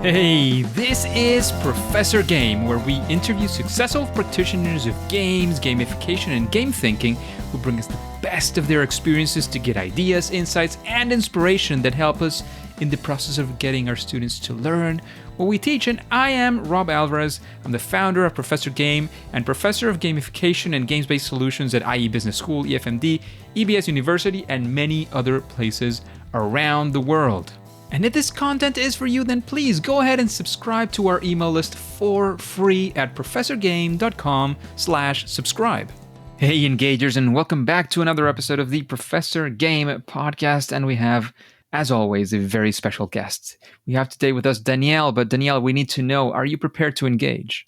Hey, this is Professor Game, where we interview successful practitioners of games, gamification, and game thinking who bring us the best of their experiences to get ideas, insights, and inspiration that help us in the process of getting our students to learn what we teach. And I am Rob Alvarez. I'm the founder of Professor Game and professor of gamification and games-based solutions at IE Business School, EFMD, EBS University, and many other places around the world. And if this content is for you, then please go ahead and subscribe to our email list for free at professorgame.com/subscribe. Hey, engagers, and welcome back to another episode of the Professor Game podcast. And we have, as always, a very special guest. We have today with us Danielle, but Danielle, we need to know, are you prepared to engage?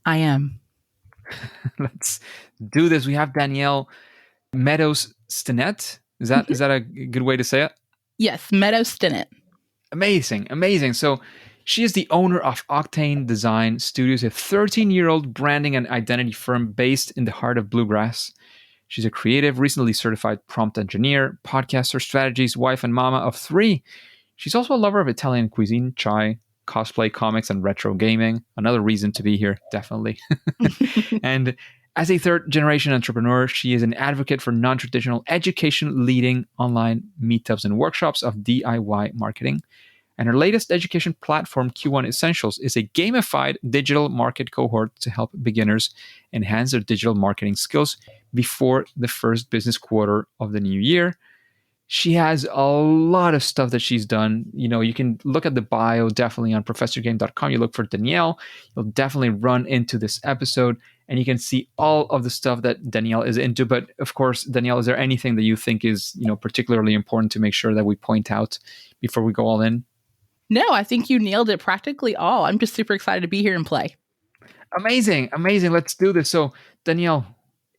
I am. Let's do this. We have Danielle Meadows-Stinnett. Is that a good way to say it? Yes, Meadows-Stinnett. Amazing. So she is the owner of Octane Design Studios, a 13-year-old branding and identity firm based in the heart of Bluegrass. She's a creative, recently certified prompt engineer, podcaster, strategist, wife, and mama of 3. She's also a lover of Italian cuisine, chai, cosplay, comics, and retro gaming. Another reason to be here, definitely. And as a third-generation entrepreneur, she is an advocate for non-traditional education, leading online meetups and workshops of DIY marketing. And her latest education platform, Q1 Essentials, is a gamified digital market cohort to help beginners enhance their digital marketing skills before the first business quarter of the new year. She has a lot of stuff that she's done. You know, you can look at the bio definitely on professorgame.com. You look for Danielle, you'll definitely run into this episode and you can see all of the stuff that Danielle is into. But of course, Danielle, is there anything that you think is, particularly important to make sure that we point out before we go all in? No, I think you nailed it practically all. I'm just super excited to be here and play. Amazing. Let's do this. So, Danielle,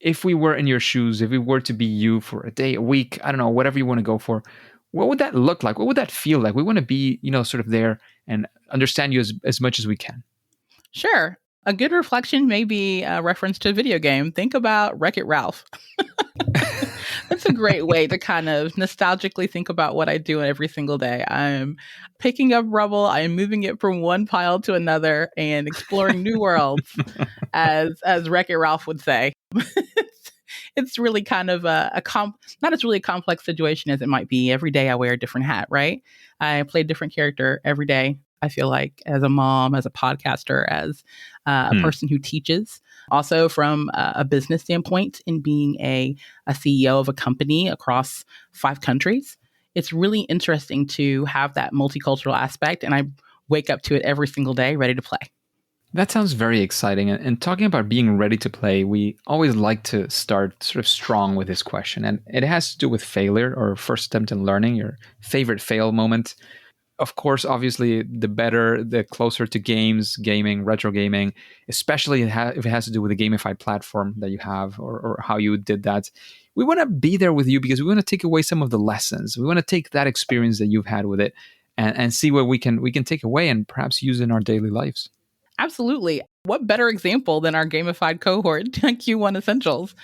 if we were in your shoes, if we were to be you for a day, a week, I don't know, whatever you want to go for, what would that look like? What would that feel like? We want to be, sort of there and understand you as much as we can. Sure. A good reflection may be a reference to a video game. Think about Wreck-It Ralph. That's a great way to kind of nostalgically think about what I do every single day. I'm picking up rubble. I am moving it from one pile to another and exploring new worlds, as Wreck-It Ralph would say. It's really kind of not as really a complex situation as it might be. Every day I wear a different hat, right? I play a different character every day. I feel like, as a mom, as a podcaster, as a person who teaches. Also from a business standpoint, in being a CEO of a company across 5 countries, it's really interesting to have that multicultural aspect. And I wake up to it every single day, ready to play. That sounds very exciting. And talking about being ready to play, we always like to start sort of strong with this question. And it has to do with failure or first attempt in learning, your favorite fail moment. Of course, obviously, the better, the closer to games, gaming, retro gaming, especially if it has to do with a gamified platform that you have or how you did that. We want to be there with you because we want to take away some of the lessons. We want to take that experience that you've had with it and see what we can take away and perhaps use in our daily lives. Absolutely. What better example than our gamified cohort, Q1 Essentials?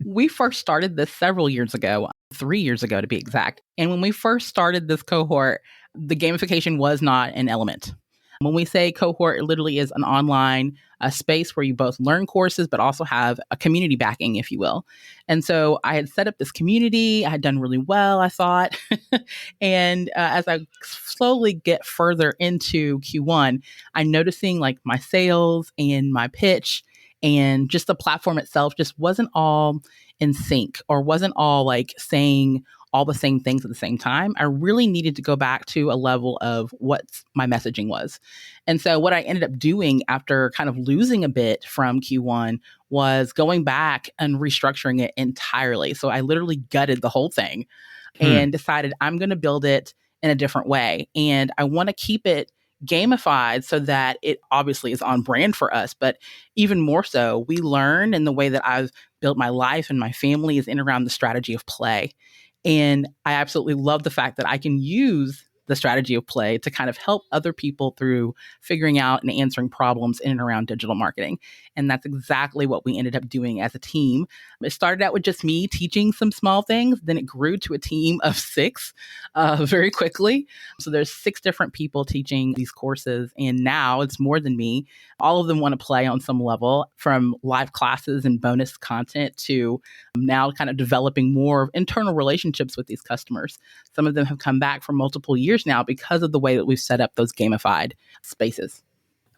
We first started this several years ago, 3 years ago to be exact. And when we first started this cohort, the gamification was not an element. When we say cohort, it literally is an online space where you both learn courses, but also have a community backing, if you will. And so I had set up this community. I had done really well, I thought. And as I slowly get further into Q1, I'm noticing like my sales and my pitch and just the platform itself just wasn't all in sync or wasn't all like saying all the same things at the same time. I really needed to go back to a level of what my messaging was. And so what I ended up doing after kind of losing a bit from Q1 was going back and restructuring it entirely. So I literally gutted the whole thing and decided I'm going to build it in a different way. And I want to keep it gamified so that it obviously is on brand for us, but even more so, we learn, in the way that I've built my life and my family is in around the strategy of play. And I absolutely love the fact that I can use the strategy of play to kind of help other people through figuring out and answering problems in and around digital marketing. And that's exactly what we ended up doing as a team. It started out with just me teaching some small things. Then it grew to a team of 6 very quickly. So there's 6 different people teaching these courses. And now it's more than me. All of them want to play on some level, from live classes and bonus content to now kind of developing more internal relationships with these customers. Some of them have come back for multiple years now because of the way that we've set up those gamified spaces.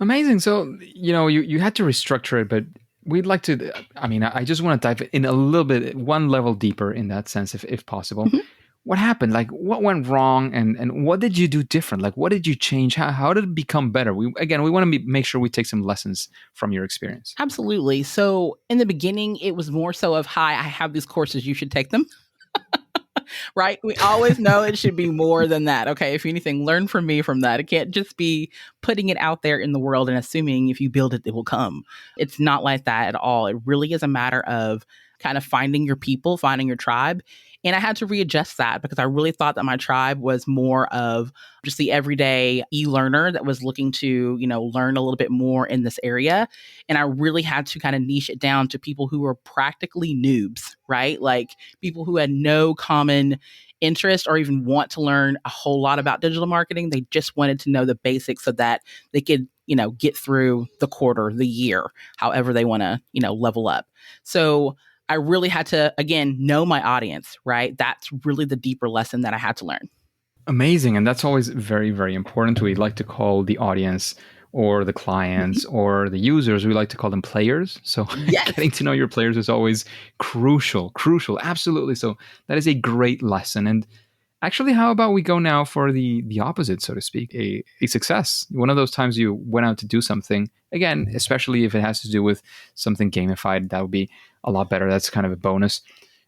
Amazing. So, you had to restructure it, but we'd like to, I just want to dive in a little bit, one level deeper in that sense, if possible. Mhm. What happened? Like, what went wrong, and what did you do different? Like, what did you change? How did it become better? We want to make sure we take some lessons from your experience. Absolutely. So in the beginning, it was more so of, hi, I have these courses, you should take them. Right? We always know it should be more than that. Okay, if anything, learn from me from that. It can't just be putting it out there in the world and assuming if you build it, it will come. It's not like that at all. It really is a matter of kind of finding your people, finding your tribe. And I had to readjust that because I really thought that my tribe was more of just the everyday e-learner that was looking to, learn a little bit more in this area. And I really had to kind of niche it down to people who were practically noobs, right? Like people who had no common interest or even want to learn a whole lot about digital marketing. They just wanted to know the basics so that they could, get through the quarter, the year, however they want to, level up. So I really had to, again, know my audience, right? That's really the deeper lesson that I had to learn. Amazing. And that's always very, very important. We like to call the audience or the clients or the users, we like to call them players. So Yes. getting to know your players is always crucial. Absolutely. So that is a great lesson. And actually, how about we go now for the opposite, so to speak, a success. One of those times you went out to do something, again, especially if it has to do with something gamified, that would be a lot better. That's kind of a bonus.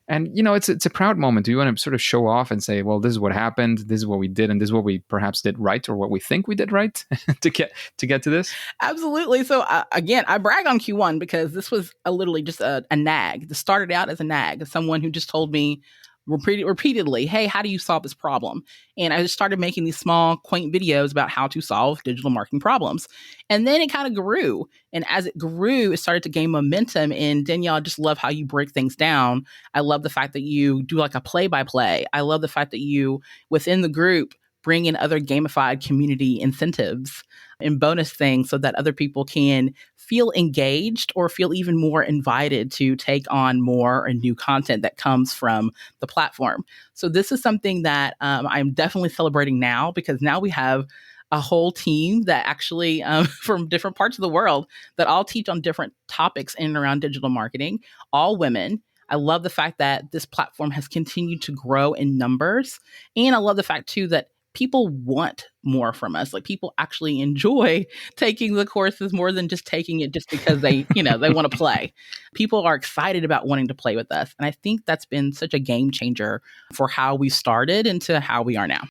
And, it's a proud moment. Do you want to sort of show off and say, well, this is what happened, this is what we did, and this is what we perhaps did right, or what we think we did right to get to this? Absolutely. So again, I brag on Q1 because this was literally just a nag. This started out as a nag, someone who just told me repeatedly, hey, how do you solve this problem? And I just started making these small, quaint videos about how to solve digital marketing problems. And then it kind of grew. And as it grew, it started to gain momentum. And Danielle, I just love how you break things down. I love the fact that you do like a play-by-play. I love the fact that you, within the group, bring in other gamified community incentives and bonus things so that other people can feel engaged or feel even more invited to take on more and new content that comes from the platform. So this is something that I'm definitely celebrating now, because now we have a whole team that actually from different parts of the world that all teach on different topics in and around digital marketing, all women. I love the fact that this platform has continued to grow in numbers. And I love the fact too that people want more from us. Like people actually enjoy taking the courses more than just taking it just because they, they want to play. People are excited about wanting to play with us. And I think that's been such a game changer for how we started into how we are now.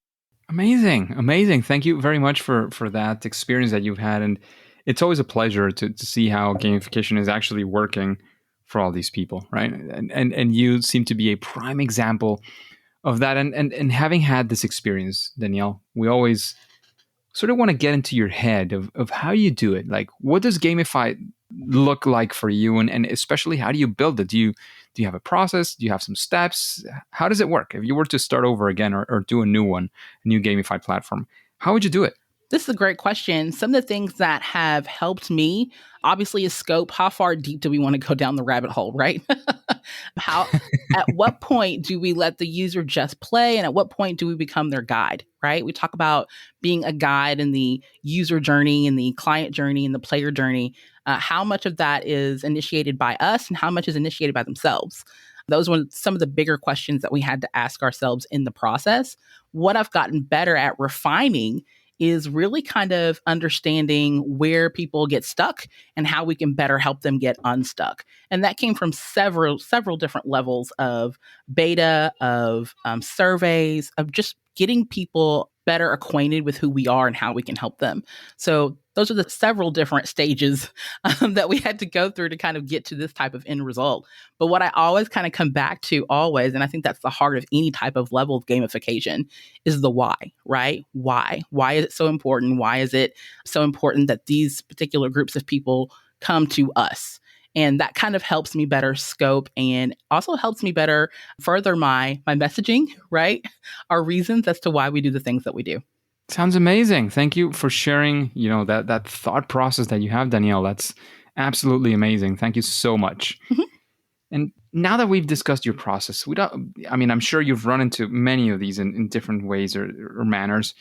Amazing. Thank you very much for that experience that you've had. And it's always a pleasure to see how gamification is actually working for all these people, right? And you seem to be a prime example of that. And having had this experience, Danielle, we always sort of want to get into your head of how you do it. Like, what does gamify look like for you? And especially, how do you build it? Do you have a process? Do you have some steps? How does it work? If you were to start over again or do a new one, a new gamified platform, how would you do it? This is a great question. Some of the things that have helped me, obviously, is scope. How far deep do we want to go down the rabbit hole, right? At what point do we let the user just play? And at what point do we become their guide, right? We talk about being a guide in the user journey and the client journey and the player journey. How much of that is initiated by us and how much is initiated by themselves? Those were some of the bigger questions that we had to ask ourselves in the process. What I've gotten better at refining is really kind of understanding where people get stuck and how we can better help them get unstuck. And that came from several different levels of beta, of surveys, of just getting people better acquainted with who we are and how we can help them. So those are the several different stages that we had to go through to kind of get to this type of end result. But what I always kind of come back to always, and I think that's the heart of any type of level of gamification, is the why, right? Why? Why is it so important? Why is it so important that these particular groups of people come to us? And that kind of helps me better scope and also helps me better further my messaging, right? Our reasons as to why we do the things that we do. Sounds amazing. Thank you for sharing, that thought process that you have, Danielle. That's absolutely amazing. Thank you so much. Mhm. And now that we've discussed your process, I'm sure you've run into many of these in different ways or manners.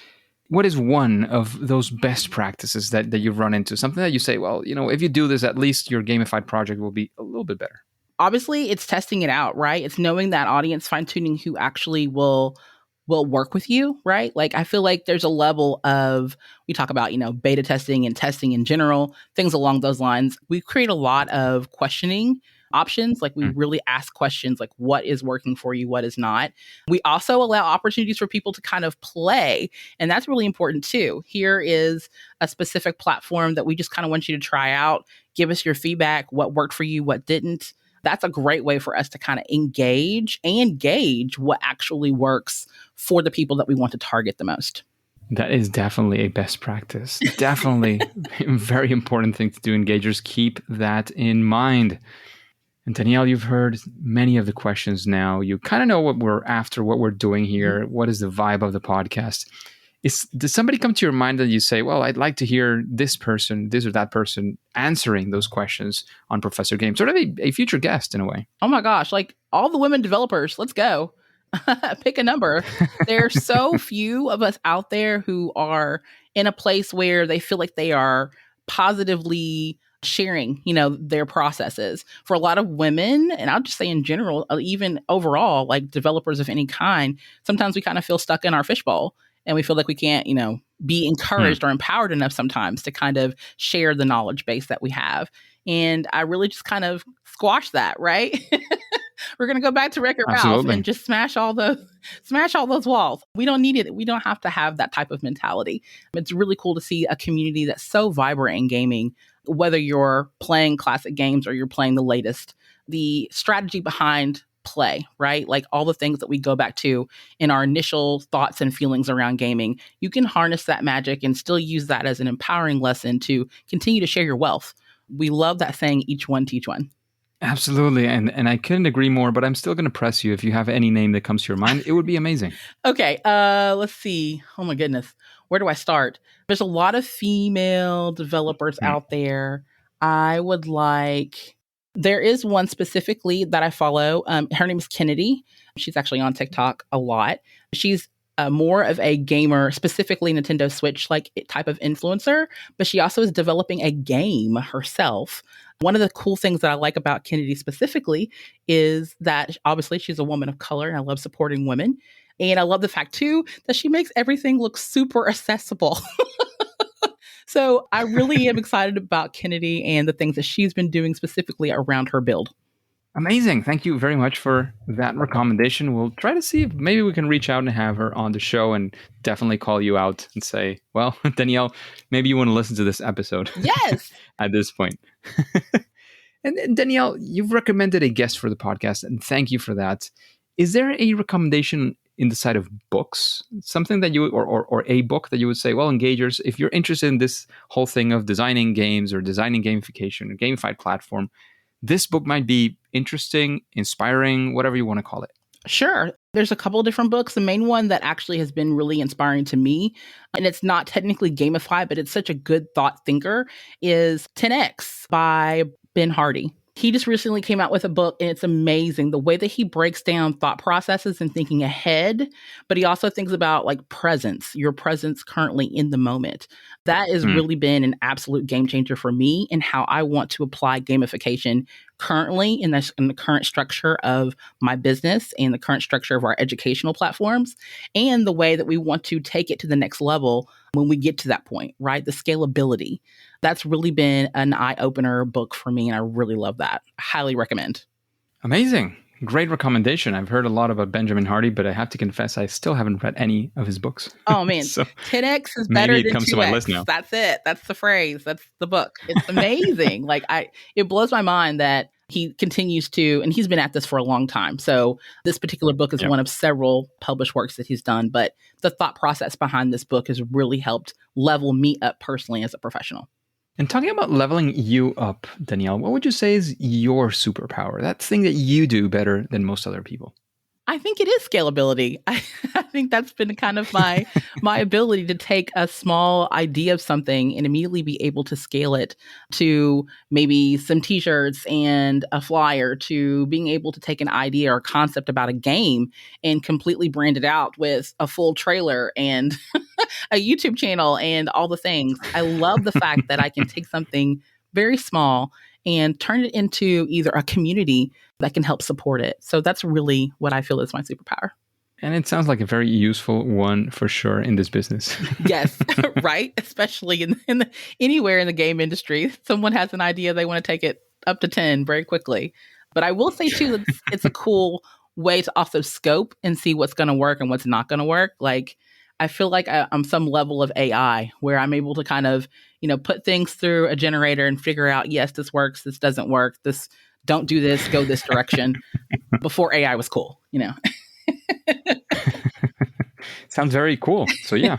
What is one of those best practices that you've run into? Something that you say, well, if you do this, at least your gamified project will be a little bit better. Obviously, it's testing it out, right? It's knowing that audience, fine-tuning who actually will work with you, right? Like, I feel like there's a level of, we talk about, beta testing and testing in general, things along those lines. We create a lot of questioning options. Like, we really ask questions like, what is working for you? What is not? We also allow opportunities for people to kind of play. And that's really important too. Here is a specific platform that we just kind of want you to try out. Give us your feedback. What worked for you? What didn't? That's a great way for us to kind of engage and gauge what actually works for the people that we want to target the most. That is definitely a best practice. Definitely a very important thing to do. Engagers, keep that in mind. And Danielle, you've heard many of the questions now. You kind of know what we're after, what we're doing here. What is the vibe of the podcast? Does somebody come to your mind that you say, well, I'd like to hear this or that person answering those questions on Professor Game, sort of a future guest in a way? Oh my gosh, like all the women developers, let's go. Pick a number. There's so few of us out there who are in a place where they feel like they are positively sharing, their processes. For a lot of women, and I'll just say in general, even overall, like developers of any kind, sometimes we kind of feel stuck in our fishbowl. And we feel like we can't, be encouraged or empowered enough sometimes to kind of share the knowledge base that we have. And I really just kind of squash that, right? We're going to go back to Wreck-It Ralph and just smash all those walls. We don't need it. We don't have to have that type of mentality. It's really cool to see a community that's so vibrant in gaming, whether you're playing classic games or you're playing the latest. The strategy behind play, right? Like all the things that we go back to in our initial thoughts and feelings around gaming, you can harness that magic and still use that as an empowering lesson to continue to share your wealth. We love that saying, each one teach one. Absolutely. And I couldn't agree more, but I'm still going to press you. If you have any name that comes to your mind, it would be amazing. Okay. Let's see. Oh my goodness. Where do I start? There's a lot of female developers out there. There is one specifically that I follow. Her name is Kennedy. She's actually on TikTok a lot. She's more of a gamer, specifically Nintendo Switch like type of influencer, but she also is developing a game herself. One of the cool things that I like about Kennedy specifically is that obviously she's a woman of color, and I love supporting women. And I love the fact too that she makes everything look super accessible. So I really am excited about Kennedy and the things that she's been doing specifically around her build. Amazing. Thank you very much for that recommendation. We'll try to see if maybe we can reach out and have her on the show, and definitely call you out and say, well, Danielle, maybe you want to listen to this episode. Yes. At this point. And Danielle, you've recommended a guest for the podcast, and thank you for that. Is there a recommendation in the side of books, something that you or a book that you would say, well, engagers, if you're interested in this whole thing of designing games or designing gamification or gamified platform, this book might be interesting, inspiring, whatever you want to call it? Sure. There's a couple of different books. The main one that actually has been really inspiring to me, and it's not technically gamified, but it's such a good thought thinker, is 10X by Ben Hardy. He just recently came out with a book, and it's amazing the way that he breaks down thought processes and thinking ahead, but he also thinks about like presence, your presence currently in the moment. That has really been an absolute game changer for me in how I want to apply gamification currently in the current structure of my business and the current structure of our educational platforms, and the way that we want to take it to the next level when we get to that point, right? The scalability. That's really been an eye-opener book for me, and I really love that. I highly recommend. Amazing. Great recommendation. I've heard a lot about Benjamin Hardy, but I have to confess I still haven't read any of his books. Oh man, So 10x is maybe better it than comes to my list 2x. now. That's it. That's the phrase. That's the book. It's amazing. It blows my mind that he continues to, and he's been at this for a long time. So this particular book is Yeah. one of several published works that he's done, but the thought process behind this book has really helped level me up personally as a professional. And talking about leveling you up, Danielle, what would you say is your superpower? That thing that you do better than most other people? I think it is scalability. I think that's been kind of my ability to take a small idea of something and immediately be able to scale it to maybe some t-shirts and a flyer, to being able to take an idea or concept about a game and completely brand it out with a full trailer and a YouTube channel and all the things. I love the fact that I can take something very small and turn it into either a community that can help support it. So that's really what I feel is my superpower. And it sounds like a very useful one for sure in this business. Yes, right? Especially anywhere in the game industry. Someone has an idea, they want to take it up to 10 very quickly. But I will say too, it's a cool way to also scope and see what's going to work and what's not going to work. Like, I feel like I'm some level of AI where I'm able to kind of, put things through a generator and figure out, yes, this works, this doesn't work, this, don't do this, go this direction, before AI was cool, Sounds very cool. So yeah,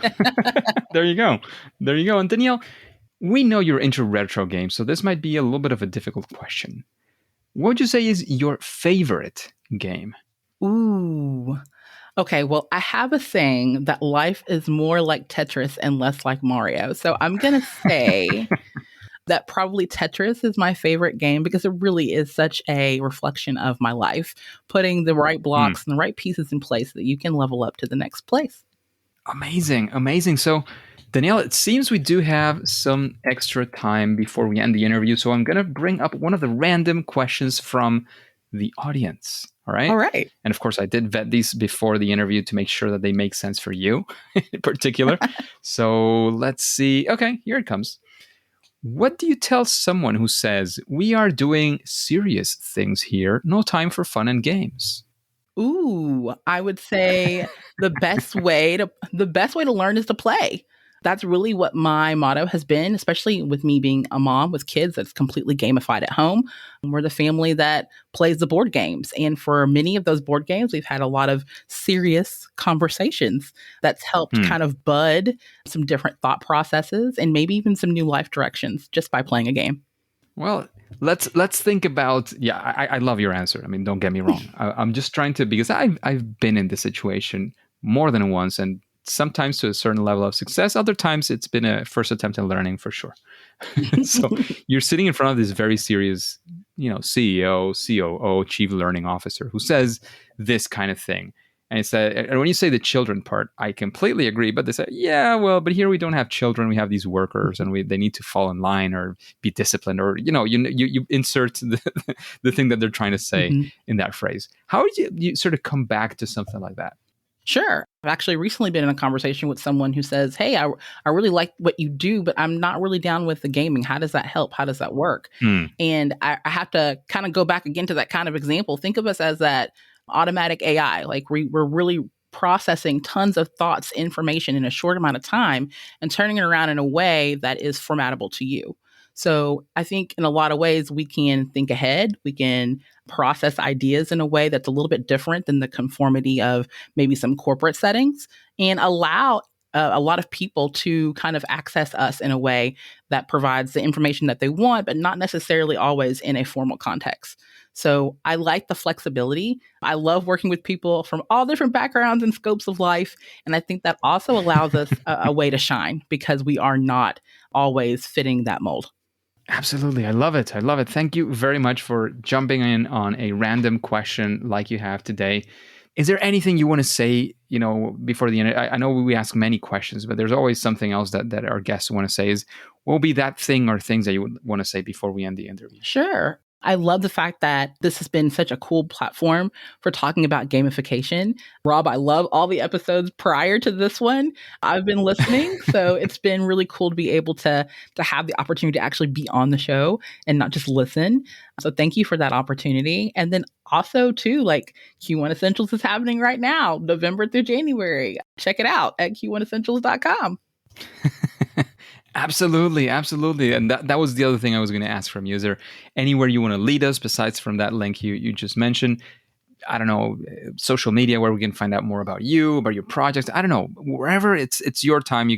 there you go. There you go. And Danielle, we know you're into retro games, so this might be a little bit of a difficult question. What would you say is your favorite game? Ooh. Okay, well, I have a saying that life is more like Tetris and less like Mario. So I'm going to say that probably Tetris is my favorite game because it really is such a reflection of my life, putting the right blocks and the right pieces in place so that you can level up to the next place. Amazing. Amazing. So, Danielle, it seems we do have some extra time before we end the interview. So I'm going to bring up one of the random questions from the audience. All right. All right. And of course, I did vet these before the interview to make sure that they make sense for you in particular. So let's see. Okay, here it comes. What do you tell someone who says, we are doing serious things here, no time for fun and games? Ooh, I would say the best way to learn is to play. That's really what my motto has been, especially with me being a mom with kids that's completely gamified at home. We're the family that plays the board games. And for many of those board games, we've had a lot of serious conversations that's helped kind of bud some different thought processes and maybe even some new life directions just by playing a game. Well, let's think about. Yeah, I love your answer. I mean, don't get me wrong. I'm just trying to, because I've been in this situation more than once, and sometimes to a certain level of success. Other times it's been a first attempt at learning for sure. So you're sitting in front of this very serious, CEO, COO, chief learning officer, who says this kind of thing. And when you say the children part, I completely agree. But they say, yeah, well, but here we don't have children. We have these workers, and they need to fall in line or be disciplined, or you insert the thing that they're trying to say in that phrase. How would you sort of come back to something like that? Sure. I've actually recently been in a conversation with someone who says, hey, I really like what you do, but I'm not really down with the gaming. How does that help? How does that work? And I have to kind of go back again to that kind of example. Think of us as that automatic AI. Like we're really processing tons of thoughts, information in a short amount of time and turning it around in a way that is formatable to you. So I think in a lot of ways, we can think ahead. We can process ideas in a way that's a little bit different than the conformity of maybe some corporate settings, and allow a lot of people to kind of access us in a way that provides the information that they want, but not necessarily always in a formal context. So I like the flexibility. I love working with people from all different backgrounds and scopes of life. And I think that also allows us a way to shine because we are not always fitting that mold. Absolutely. I love it. I love it. Thank you very much for jumping in on a random question like you have today. Is there anything you want to say, before the end? I know we ask many questions, but there's always something else that our guests want to say. What will be that thing or things that you would want to say before we end the interview? Sure. I love the fact that this has been such a cool platform for talking about gamification. Rob, I love all the episodes prior to this one. I've been listening, so it's been really cool to be able to have the opportunity to actually be on the show and not just listen. So thank you for that opportunity. And then also too, like Q1 Essentials is happening right now, November through January. Check it out at q1essentials.com. Absolutely, absolutely. And that was the other thing I was going to ask from you. Is there anywhere you want to lead us besides from that link you just mentioned? I don't know, social media where we can find out more about you, about your projects. I don't know, wherever it's your time,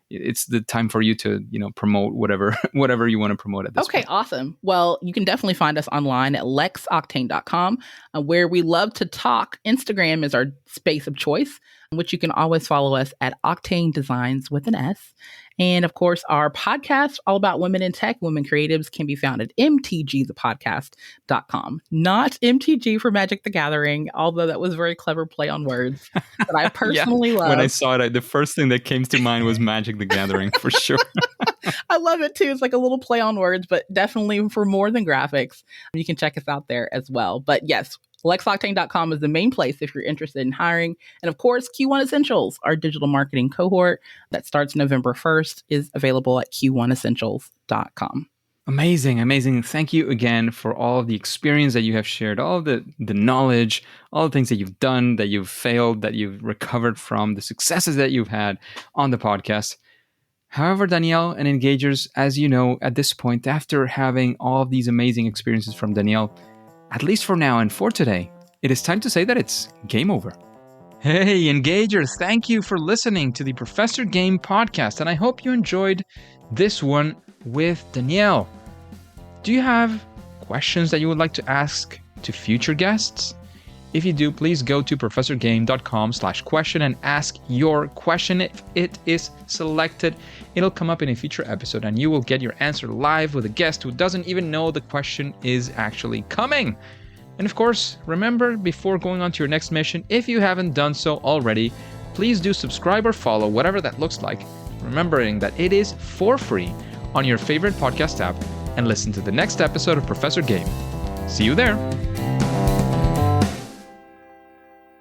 it's the time for you to, promote whatever you want to promote at this point. Okay, awesome. Well, you can definitely find us online at lexoctane.com, where we love to talk. Instagram is our space of choice, which you can always follow us at Octane Designs with an S. And of course, our podcast, all about women in tech, women creatives, can be found at mtgthepodcast.com. Not MTG for Magic the Gathering, although that was a very clever play on words that I personally love. When I saw it, the first thing that came to mind was Magic the Gathering, for sure. I love it too. It's like a little play on words, but definitely for more than graphics. You can check us out there as well. But yes, LexOctane.com is the main place if you're interested in hiring. And of course, Q1 Essentials, our digital marketing cohort that starts November 1st, is available at q1essentials.com. Amazing, amazing. Thank you again for all of the experience that you have shared, all of the knowledge, all the things that you've done, that you've failed, that you've recovered from, the successes that you've had on the podcast. However, Danielle and Engagers, as you know, at this point, after having all of these amazing experiences from Danielle, at least for now and for today, it is time to say that it's game over. Hey, Engagers, thank you for listening to the Professor Game podcast, and I hope you enjoyed this one with Danielle. Do you have questions that you would like to ask to future guests? If you do, please go to professorgame.com/question and ask your question. If it is selected, it'll come up in a future episode and you will get your answer live with a guest who doesn't even know the question is actually coming. And of course, remember, before going on to your next mission, if you haven't done so already, please do subscribe or follow, whatever that looks like, remembering that it is for free on your favorite podcast app, and listen to the next episode of Professor Game. See you there.